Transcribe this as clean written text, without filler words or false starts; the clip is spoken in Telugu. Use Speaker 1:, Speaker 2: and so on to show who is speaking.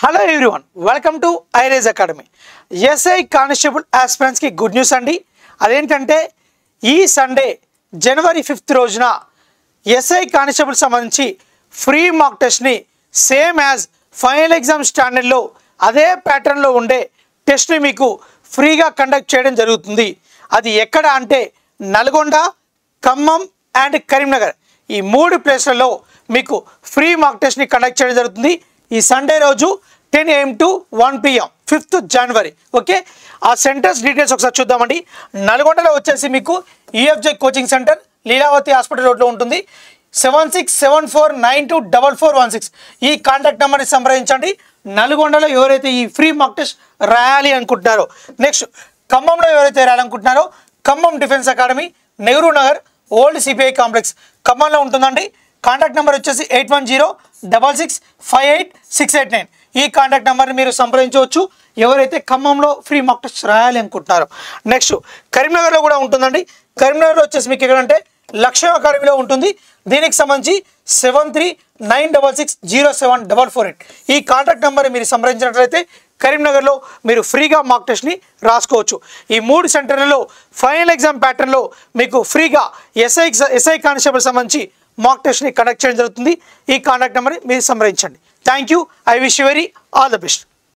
Speaker 1: హలో ఎవ్రీవన్, వెల్కమ్ టు ఐరేజ్ అకాడమీ. ఎస్ఐ కానిస్టేబుల్ ఆస్పిరెంట్స్కి గుడ్ న్యూస్ అండి. అదేంటంటే ఈ సండే జనవరి 5 రోజున ఎస్ఐ కానిస్టేబుల్ సంబంధించి ఫ్రీ మాక్ టెస్ట్ని సేమ్ యాజ్ ఫైనల్ ఎగ్జామ్ స్టాండర్డ్లో అదే ప్యాటర్న్లో ఉండే టెస్ట్ని మీకు ఫ్రీగా కండక్ట్ చేయడం జరుగుతుంది. అది ఎక్కడ అంటే నల్గొండ, ఖమ్మం అండ్ కరీంనగర్ ఈ 3 ప్లేస్లలో మీకు ఫ్రీ మాక్ టెస్ట్ని కండక్ట్ చేయడం జరుగుతుంది. ఈ సండే రోజు 10 AM to 1 PM 5th January. Okay, ఆ సెంటర్స్ డీటెయిల్స్ ఒకసారి చూద్దామండి. నల్గొండలో వచ్చేసి మీకు EFJ coaching centre Lilavati hospital రోడ్లో ఉంటుంది. 7674924416 ఈ కాంటాక్ట్ నెంబర్ని సంప్రదించండి. నల్గొండలో ఎవరైతే ఈ ఫ్రీ మాక్ టెస్ట్ రాయాలి అనుకుంటున్నారో, నెక్స్ట్ ఖమ్మంలో ఎవరైతే రాయాలనుకుంటున్నారో Khammam defence academy Nehru Nagar old CPI complex ఖమ్మంలో ఉంటుందండి. కాంటాక్ట్ నెంబర్ వచ్చేసి 8106658689 ఈ కాంటాక్ట్ నెంబర్ని మీరు సంప్రదించవచ్చు ఎవరైతే ఖమ్మంలో ఫ్రీ మాక్ టెస్ట్ రాయాలి అనుకుంటున్నారో. నెక్స్ట్ కరీంనగర్లో కూడా ఉంటుందండి. కరీంనగర్లో వచ్చేసి మీకు ఎక్కడంటే లక్ష్యం అకాడమీలో ఉంటుంది. దీనికి సంబంధించి 7396607448 ఈ కాంటాక్ట్ నెంబర్ మీరు సంప్రదించినట్లయితే కరీంనగర్లో మీరు ఫ్రీగా మాక్ టెస్ట్ని రాసుకోవచ్చు. ఈ 3 సెంటర్లలో ఫైనల్ ఎగ్జామ్ ప్యాటర్న్లో మీకు ఫ్రీగా ఎస్ఐ కానిస్టేబుల్ సంబంధించి మాక్ టెస్ట్ని కండక్ట్ చేయడం జరుగుతుంది. ఈ కాంటాక్ట్ నెంబర్ని మీరు సంప్రదించండి. Thank you. I wish you very all the best.